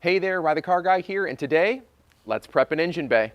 Hey there, Ride the Car Guy here, and today, let's prep an engine bay.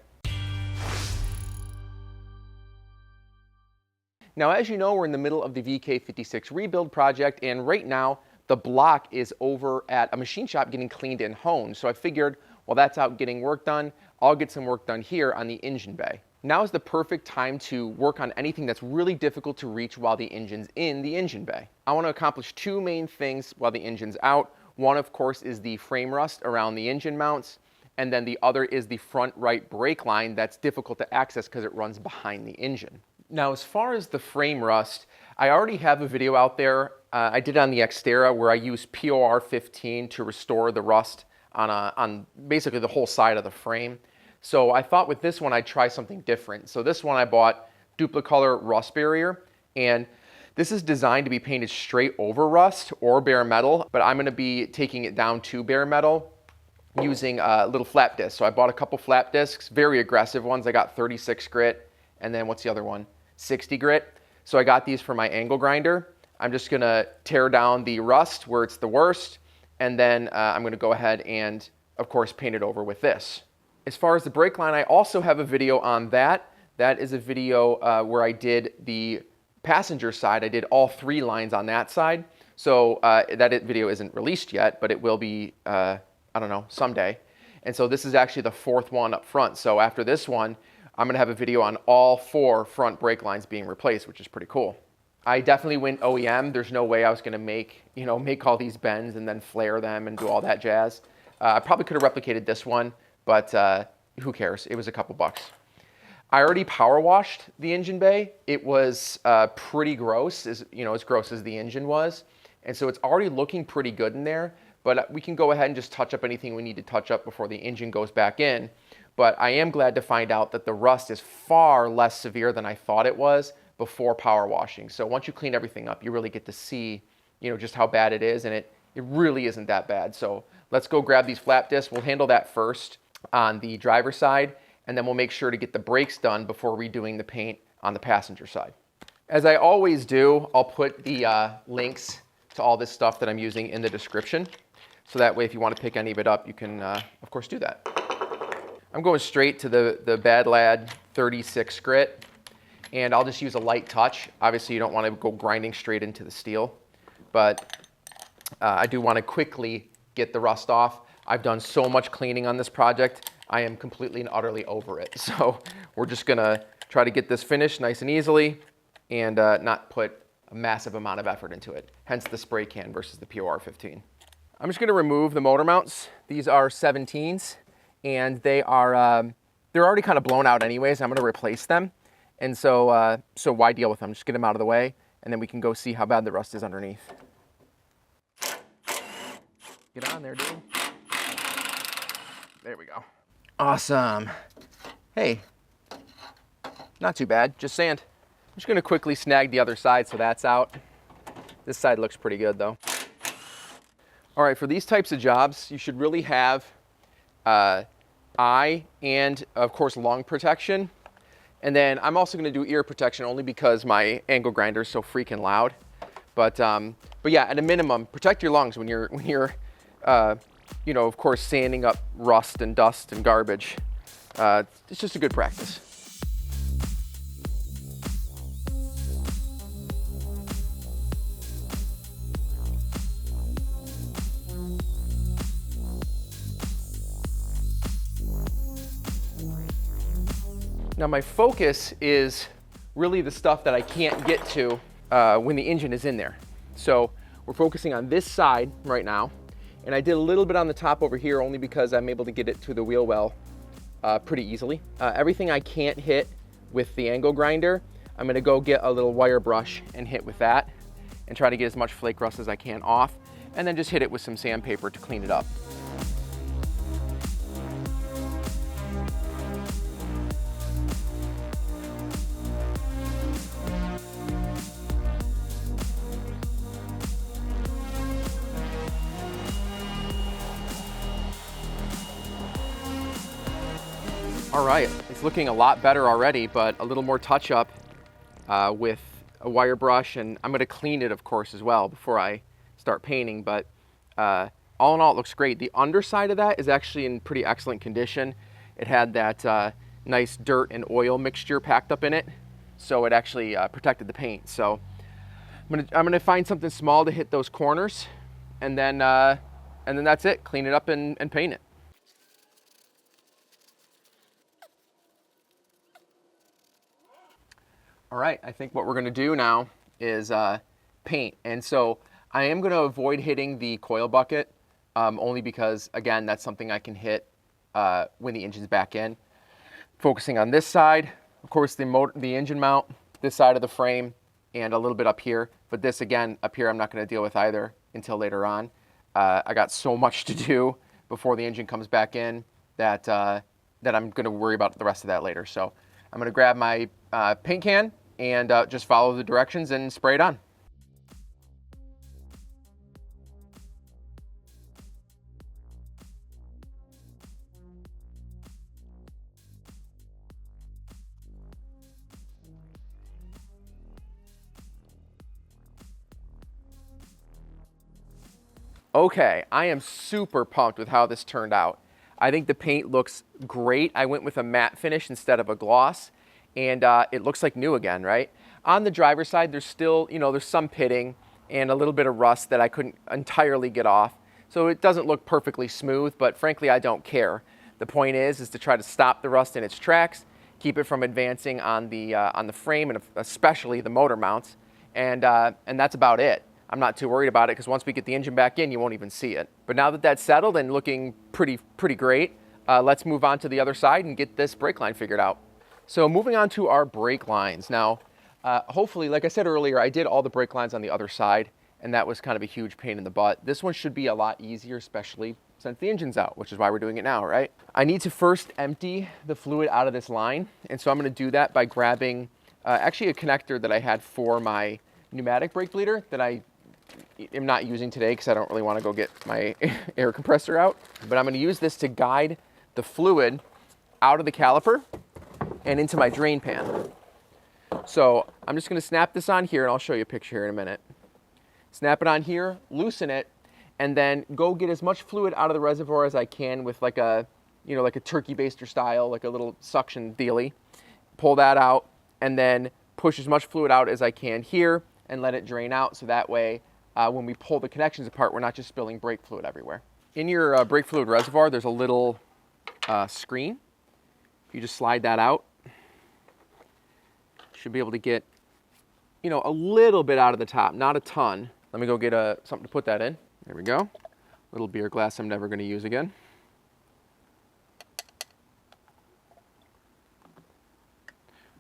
Now, as you know, we're in the middle of the VK56 rebuild project, and right now, the block is over at a machine shop getting cleaned and honed. So I figured, while that's out getting work done, I'll get some work done here on the engine bay. Now is the perfect time to work on anything that's really difficult to reach while the engine's in the engine bay. I want to accomplish two main things while the engine's out. One, of course, is the frame rust around the engine mounts, and then the other is the front right brake line that's difficult to access because it runs behind the engine. Now, as far as the frame rust, I already have a video out there. I did it on the Xterra where I used POR 15 to restore the rust on basically the whole side of the frame. So I thought with this one I'd try something different. So this one I bought Duplicolor Rust Barrier, and this is designed to be painted straight over rust or bare metal, but I'm going to be taking it down to bare metal using little flap discs. So I bought a couple flap discs, very aggressive ones. I got 36 grit, and then what's the other one? 60 grit. So I got these for my angle grinder. I'm just going to tear down the rust where it's the worst, and then I'm going to go ahead and, of course, paint it over with this. As far as the brake line, I also have a video on that. That is a video where I did the passenger side. I did all three lines on that side. So that video isn't released yet, but it will be, I don't know, someday. And so this is actually the fourth one up front. So after this one, I'm going to have a video on all four front brake lines being replaced, which is pretty cool. I definitely went OEM. There's no way I was going to make all these bends and then flare them and do all that jazz. I probably could have replicated this one, but who cares? It was a couple bucks. I already power washed the engine bay. It was pretty gross, as gross as the engine was. And so it's already looking pretty good in there, but we can go ahead and just touch up anything we need to touch up before the engine goes back in. But I am glad to find out that the rust is far less severe than I thought it was before power washing. So once you clean everything up, you really get to see, just how bad it is, and it really isn't that bad. So let's go grab these flap discs. We'll handle that first on the driver's side, and then we'll make sure to get the brakes done before redoing the paint on the passenger side. As I always do, I'll put the links to all this stuff that I'm using in the description. So that way, if you want to pick any of it up, you can, of course, do that. I'm going straight to the Bad Lad 36 grit, and I'll just use a light touch. Obviously, you don't want to go grinding straight into the steel, but I do want to quickly get the rust off. I've done so much cleaning on this project, I am completely and utterly over it. So we're just gonna try to get this finished nice and easily and not put a massive amount of effort into it. Hence the spray can versus the POR 15. I'm just gonna remove the motor mounts. These are 17s, and they're already kind of blown out anyways. I'm gonna replace them. And so why deal with them? Just get them out of the way, and then we can go see how bad the rust is underneath. Get on there, dude. There we go. Awesome. Hey, not too bad, just sand. I'm just gonna quickly snag the other side so that's out. This side looks pretty good though. All right, for these types of jobs, you should really have eye and of course lung protection. And then I'm also gonna do ear protection only because my angle grinder is so freaking loud. But yeah, at a minimum, protect your lungs when you're of course, sanding up rust and dust and garbage. It's just a good practice. Now my focus is really the stuff that I can't get to when the engine is in there. So we're focusing on this side right now. And I did a little bit on the top over here only because I'm able to get it to the wheel well pretty easily. Everything I can't hit with the angle grinder, I'm gonna go get a little wire brush and hit with that and try to get as much flake rust as I can off, and then just hit it with some sandpaper to clean it up. All right, it's looking a lot better already, but a little more touch up with a wire brush, and I'm gonna clean it, of course, as well before I start painting, but all in all, it looks great. The underside of that is actually in pretty excellent condition. It had that nice dirt and oil mixture packed up in it, so it actually protected the paint. So I'm gonna find something small to hit those corners, and then that's it. Clean it up and paint it. All right, I think what we're gonna do now is paint. And so I am gonna avoid hitting the coil bucket, only because, again, that's something I can hit when the engine's back in. Focusing on this side, of course, the engine mount, this side of the frame, and a little bit up here. But this, again, up here, I'm not gonna deal with either until later on. I got so much to do before the engine comes back in that I'm gonna worry about the rest of that later. So I'm gonna grab my paint can and just follow the directions and spray it on. Okay, I am super pumped with how this turned out. I think the paint looks great. I went with a matte finish instead of a gloss, and it looks like new again, right? On the driver's side, there's still, there's some pitting and a little bit of rust that I couldn't entirely get off. So it doesn't look perfectly smooth, but frankly, I don't care. The point is to try to stop the rust in its tracks, keep it from advancing on the frame and especially the motor mounts, and that's about it. I'm not too worried about it because once we get the engine back in, you won't even see it. But now that that's settled and looking pretty great, let's move on to the other side and get this brake line figured out. So moving on to our brake lines. Now, hopefully, like I said earlier, I did all the brake lines on the other side, and that was kind of a huge pain in the butt. This one should be a lot easier, especially since the engine's out, which is why we're doing it now, right? I need to first empty the fluid out of this line, and so I'm gonna do that by grabbing actually a connector that I had for my pneumatic brake bleeder that I am not using today because I don't really want to go get my air compressor out. But I'm going to use this to guide the fluid out of the caliper and into my drain pan. So I'm just going to snap this on here, and I'll show you a picture here in a minute. Snap it on here, loosen it, and then go get as much fluid out of the reservoir as I can with like a turkey baster style, like a little suction dealy. Pull that out, and then push as much fluid out as I can here and let it drain out, so that way when we pull the connections apart, we're not just spilling brake fluid everywhere. In your brake fluid reservoir, there's a little screen. You just slide that out. Should be able to get, a little bit out of the top, not a ton. Let me go get something to put that in. There we go. Little beer glass I'm never going to use again.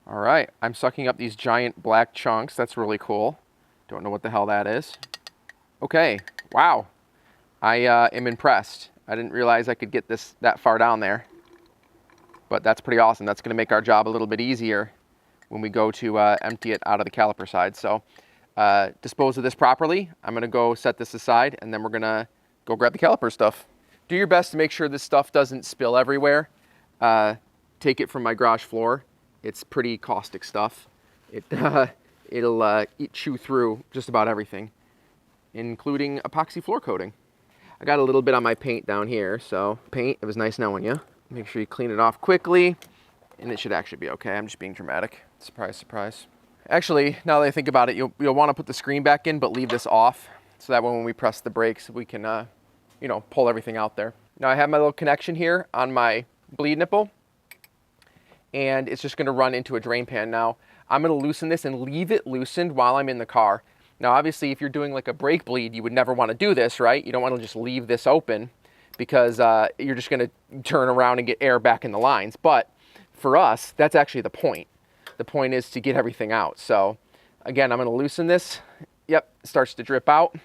All right, I'm sucking up these giant black chunks. That's really cool. Don't know what the hell that is. Okay, wow. I am impressed. I didn't realize I could get this that far down there. But that's pretty awesome. That's gonna make our job a little bit easier when we go to empty it out of the caliper side. So dispose of this properly. I'm gonna go set this aside, and then we're gonna go grab the caliper stuff. Do your best to make sure this stuff doesn't spill everywhere. Take it from my garage floor. It's pretty caustic stuff. It'll chew through just about everything, including epoxy floor coating. I got a little bit on my paint down here, so paint, it was nice knowing you. Make sure you clean it off quickly, and it should actually be okay. I'm just being dramatic. Surprise, surprise. Actually, now that I think about it, you'll want to put the screen back in, but leave this off, so that when we press the brakes, we can, pull everything out there. Now I have my little connection here on my bleed nipple, and it's just gonna run into a drain pan. Now, I'm gonna loosen this and leave it loosened while I'm in the car. Now, obviously, if you're doing like a brake bleed, you would never wanna do this, right? You don't wanna just leave this open because you're just gonna turn around and get air back in the lines. But for us, that's actually the point. The point is to get everything out. So again, I'm gonna loosen this. Yep, it starts to drip out.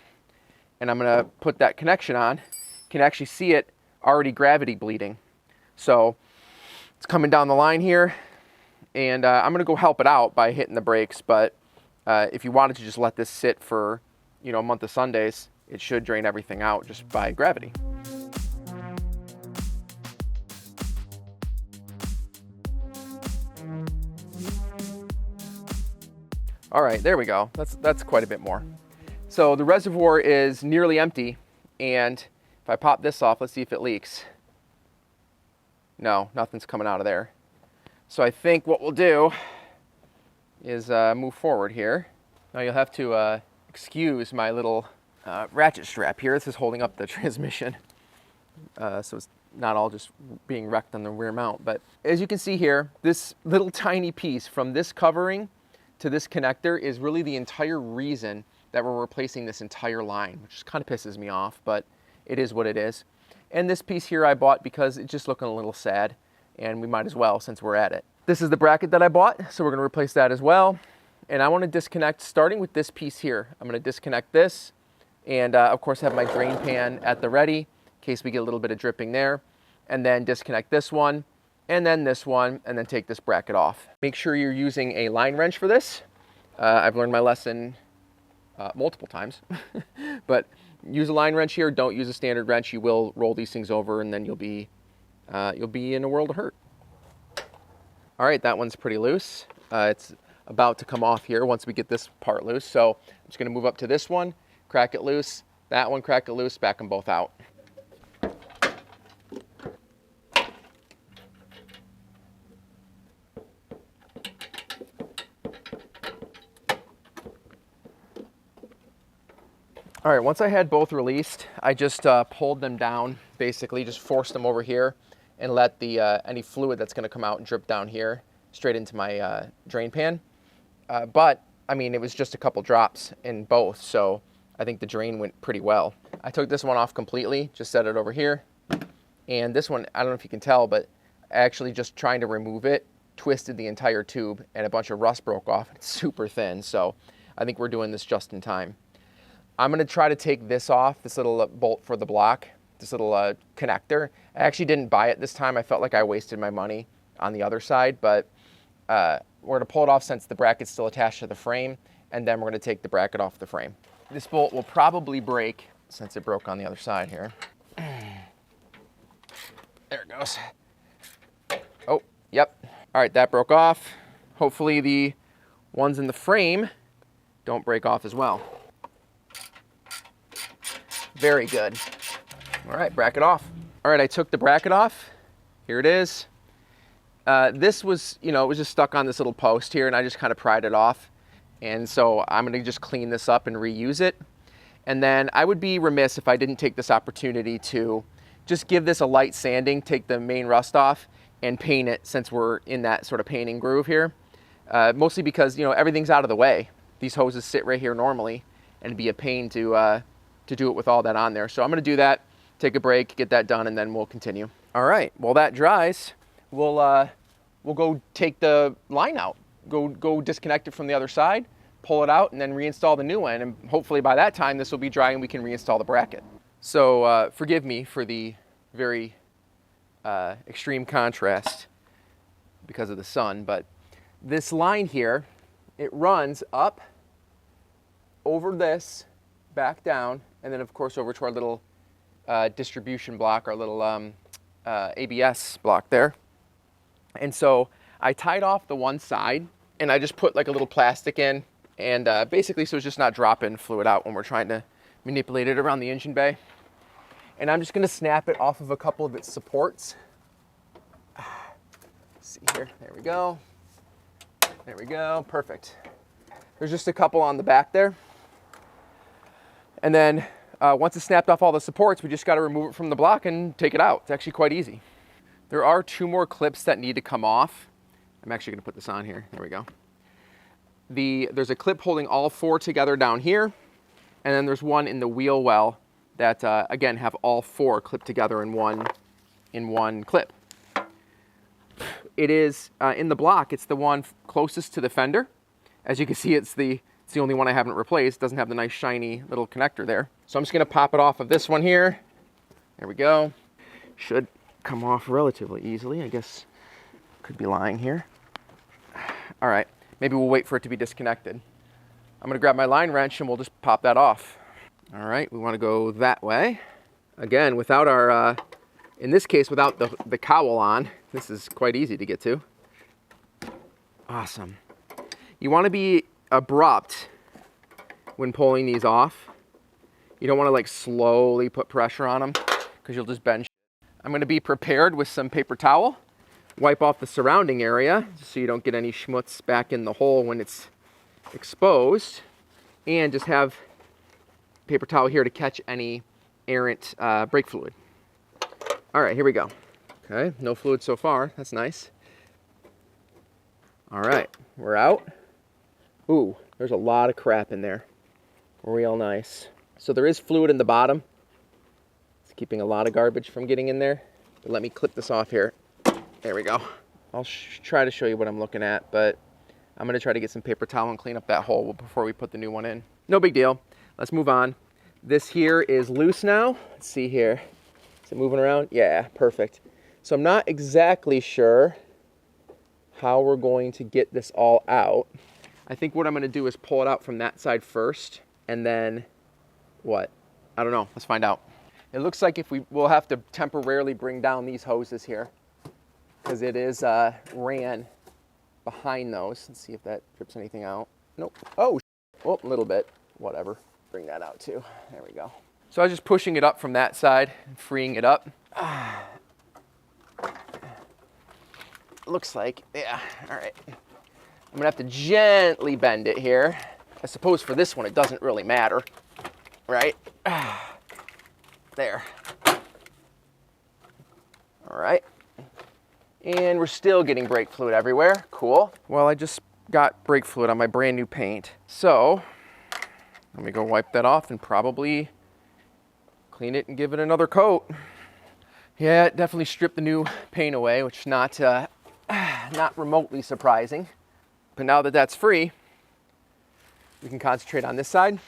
And I'm gonna put that connection on. You can actually see it already gravity bleeding. So it's coming down the line here, and I'm gonna go help it out by hitting the brakes, but if you wanted to just let this sit for, a month of Sundays, it should drain everything out just by gravity. All right, there we go. That's quite a bit more. So the reservoir is nearly empty, and If I pop this off, let's see if it leaks. No, nothing's coming out of there. So I think what we'll do is move forward here. Now you'll have to excuse my little ratchet strap here. This is holding up the transmission. So it's not all just being wrecked on the rear mount. But as you can see here, this little tiny piece from this covering to this connector is really the entire reason that we're replacing this entire line, which just kind of pisses me off, but it is what it is. And this piece here I bought because it's just looking a little sad, and we might as well since we're at it. This is the bracket that I bought, so we're going to replace that as well. And I want to disconnect, starting with this piece here. I'm going to disconnect this, and of course have my drain pan at the ready in case we get a little bit of dripping there. And then disconnect this one, and then this one, and then take this bracket off. Make sure you're using a line wrench for this. I've learned my lesson multiple times, but use a line wrench here. Don't use a standard wrench. You will roll these things over, and then you'll be in a world of hurt. All right, that one's pretty loose. It's about to come off here once we get this part loose. So I'm just going to move up to this one, crack it loose. That one, crack it loose. Back them both out. All right, once I had both released, I just pulled them down, basically just forced them over here and let the any fluid that's gonna come out and drip down here straight into my drain pan. But, I mean, it was just a couple drops in both, so I think the drain went pretty well. I took this one off completely, just set it over here. And this one, I don't know if you can tell, but actually just trying to remove it, twisted the entire tube and a bunch of rust broke off. It's super thin, so I think we're doing this just in time. I'm going to try to take this off, this little bolt for the block, this little connector. I actually didn't buy it this time. I felt like I wasted my money on the other side, but we're going to pull it off since the bracket's still attached to the frame, and then we're going to take the bracket off the frame. This bolt will probably break since it broke on the other side here. There it goes. Oh, yep. All right, that broke off. Hopefully the ones in the frame don't break off as well. Very good. All right, bracket off. All right, I took the bracket off. Here it is. This was, it was just stuck on this little post here, and I just kind of pried it off. And so I'm gonna just clean this up and reuse it. And then I would be remiss if I didn't take this opportunity to just give this a light sanding, take the main rust off, and paint it since we're in that sort of painting groove here. Mostly because, everything's out of the way. These hoses sit right here normally, and it'd be a pain to do it with all that on there. So I'm gonna do that, take a break, get that done, and then we'll continue. All right, while that dries, we'll go take the line out, go disconnect it from the other side, pull it out, and then reinstall the new one. And hopefully by that time, this will be dry and we can reinstall the bracket. So forgive me for the very extreme contrast because of the sun, but this line here, it runs up over this, back down, and then of course over to our little distribution block, our little ABS block there. And so I tied off the one side, and I just put like a little plastic in, and basically so it's just not dropping fluid out when we're trying to manipulate it around the engine bay. And I'm just gonna snap it off of a couple of its supports. Let's see here, there we go. There we go, perfect. There's just a couple on the back there. And then once it's snapped off all the supports, we just got to remove it from the block and take it out. It's actually quite easy. There are 2 more clips that need to come off. I'm actually going to put this on here. There we go. There's a clip holding all 4 together down here, and then there's one in the wheel well that again have all 4 clipped together in one clip. It is in the block. It's the one closest to the fender. As you can see, it's the only one I haven't replaced. It doesn't have the nice shiny little connector there. So I'm just gonna pop it off of this one here. There we go. Should come off relatively easily. I guess could be lying here. All right, maybe we'll wait for it to be disconnected. I'm gonna grab my line wrench and we'll just pop that off. All right, we wanna go that way. Again, without our, in this case, without the cowl on, this is quite easy to get to. Awesome. You wanna be abrupt when pulling these off. You don't want to like slowly put pressure on them. because you'll just bend. I'm going to be prepared with some paper towel. Wipe off the surrounding area so you don't get any schmutz back in the hole when it's exposed. And just have paper towel here to catch any errant brake fluid. All right, here we go. Okay, no fluid so far. That's nice. All right, we're out. Ooh, there's a lot of crap in there. Real nice. So there is fluid in the bottom. It's keeping a lot of garbage from getting in there. But let me clip this off here. There we go. I'll try to show you what I'm looking at, but I'm gonna try to get some paper towel and clean up that hole before we put the new one in. No big deal. Let's move on. This here is loose now. Let's see here. Is it moving around? Yeah, perfect. So I'm not exactly sure how we're going to get this all out. I think what I'm gonna do is pull it out from that side first, and then what? I don't know, let's find out. It looks like we'll have to temporarily bring down these hoses here, because it is ran behind those. Let's see if that drips anything out. Nope. Oh, a little bit. Whatever. Bring that out too. There we go. So I was just pushing it up from that side and freeing it up. Looks like, yeah, all right. I'm gonna have to gently bend it here. I suppose for this one it doesn't really matter, right? There. All right. And we're still getting brake fluid everywhere. Cool. Well, I just got brake fluid on my brand new paint. So let me go wipe that off and probably clean it and give it another coat. Yeah, it definitely stripped the new paint away, which is not remotely surprising. But now that that's free, we can concentrate on this side.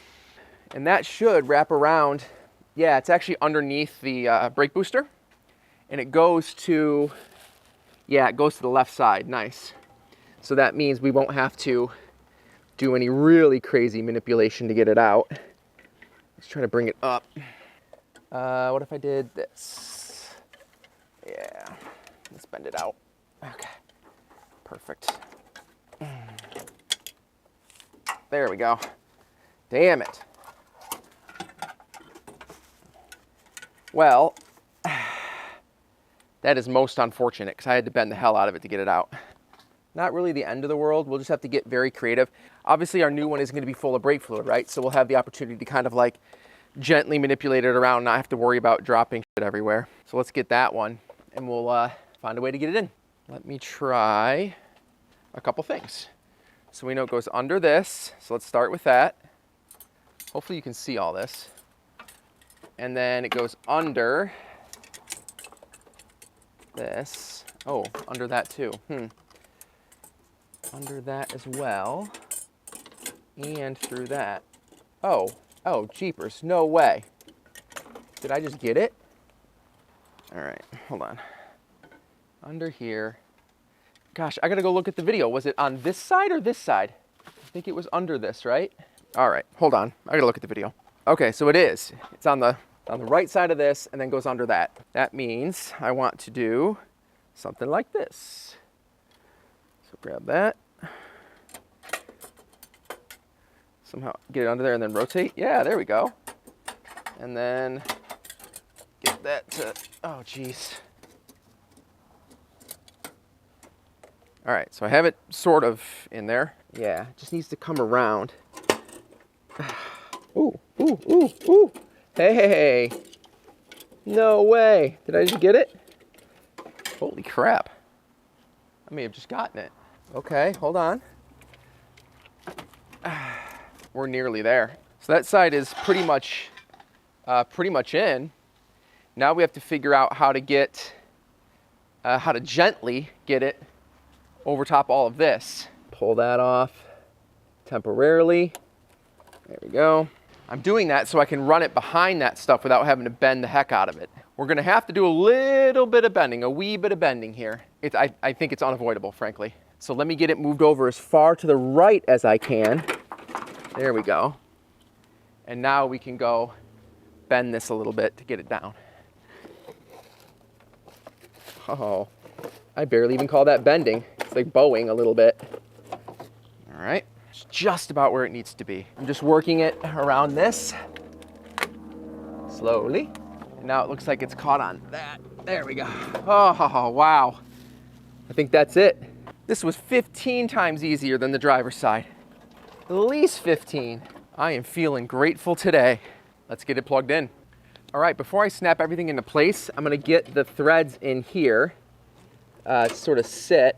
And that should wrap around. Yeah, it's actually underneath the brake booster. And it goes to, yeah, it goes to the left side. Nice. So that means we won't have to do any really crazy manipulation to get it out. Let's try to bring it up. What if I did this? Yeah, let's bend it out. Okay, perfect. There we go. Damn it. Well, that is most unfortunate because I had to bend the hell out of it to get it out. Not really the end of the world. We'll just have to get very creative. Obviously, our new one is going to be full of brake fluid, right? So we'll have the opportunity to kind of like gently manipulate it around, not have to worry about dropping shit everywhere. So let's get that one and we'll find a way to get it in. Let me try a couple things. So we know it goes under this. So let's start with that. Hopefully you can see all this. And then it goes under this. Oh, under that too. Under that as well. And through that. Oh, jeepers, no way. Did I just get it? All right, hold on. Under here. Gosh, I gotta go look at the video. Was it on this side or this side? I think it was under this, right? All right, hold on. I gotta look at the video. Okay, so it is. It's on the right side of this and then goes under that. That means I want to do something like this. So grab that. Somehow get it under there and then rotate. Yeah, there we go. And then get that to, oh geez. All right, so I have it sort of in there. Yeah, it just needs to come around. Ooh, ooh, ooh, ooh. Hey, no way. Did I just get it? Holy crap. I may have just gotten it. Okay, hold on. We're nearly there. So that side is pretty much in. Now we have to figure out how to get, how to gently get it over top all of this. Pull that off temporarily. There we go. I'm doing that so I can run it behind that stuff without having to bend the heck out of it. We're gonna have to do a little bit of bending, a wee bit of bending here. I think it's unavoidable, frankly. So let me get it moved over as far to the right as I can. There we go. And now we can go bend this a little bit to get it down. Oh, I barely even call that bending. It's like bowing a little bit. All right, it's just about where it needs to be. I'm just working it around this slowly. And now it looks like it's caught on that. There we go. Oh, wow. I think that's it. This was 15 times easier than the driver's side. At least 15. I am feeling grateful today. Let's get it plugged in. All right, before I snap everything into place, I'm gonna get the threads in here, sort of sit.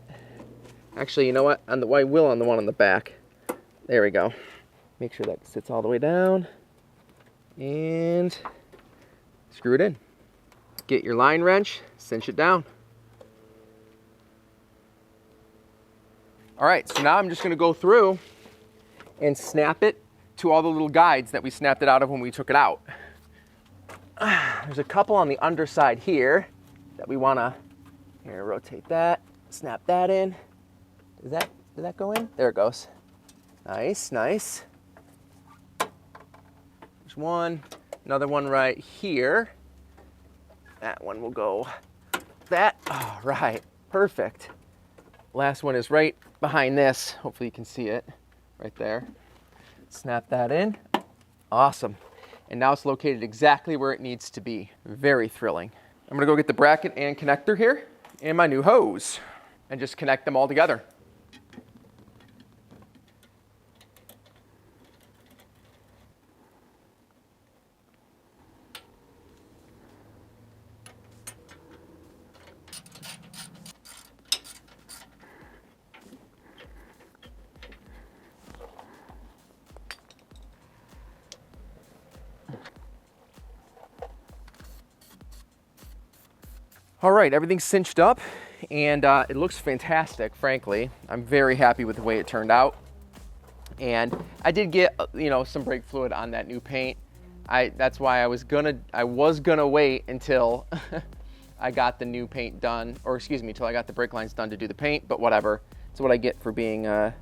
Actually, you know what? I will on the one on the back. There we go. Make sure that sits all the way down. And screw it in. Get your line wrench, cinch it down. All right, so now I'm just gonna go through and snap it to all the little guides that we snapped it out of when we took it out. There's a couple on the underside here that we wanna, here, rotate that, snap that in. Did that go in? There it goes. Nice, nice. There's one, another one right here. That one will go that. All right, perfect. Last one is right behind this. Hopefully you can see it right there. Snap that in. Awesome. And now it's located exactly where it needs to be. Very thrilling. I'm gonna go get the bracket and connector here and my new hose and just connect them all together. All right, everything's cinched up and it looks fantastic, frankly. I'm very happy with the way it turned out. And I did get, some brake fluid on that new paint. That's why I was gonna wait until I got the new paint done, or excuse me, until I got the brake lines done to do the paint, but whatever. It's what I get for being a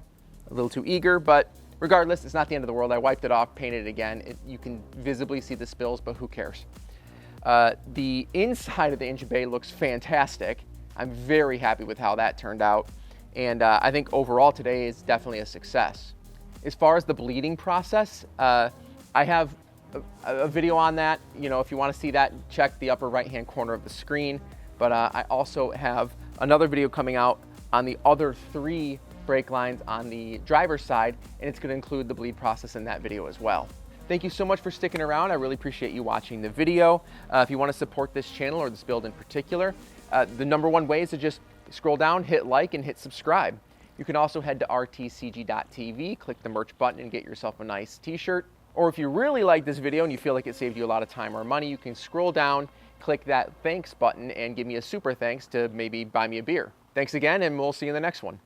little too eager, but regardless, it's not the end of the world. I wiped it off, painted it again. You can visibly see the spills, but who cares? The inside of the engine bay looks fantastic. I'm very happy with how that turned out. And I think overall today is definitely a success. As far as the bleeding process, I have a video on that. If you want to see that, check the upper right-hand corner of the screen. But I also have another video coming out on the other 3 brake lines on the driver's side, and it's going to include the bleed process in that video as well. Thank you so much for sticking around. I really appreciate you watching the video. If you want to support this channel or this build in particular, the #1 way is to just scroll down, hit like, and hit subscribe. You can also head to rtcg.tv, click the merch button, and get yourself a nice t-shirt. Or if you really like this video and you feel like it saved you a lot of time or money, you can scroll down, click that thanks button, and give me a super thanks to maybe buy me a beer. Thanks again, and we'll see you in the next one.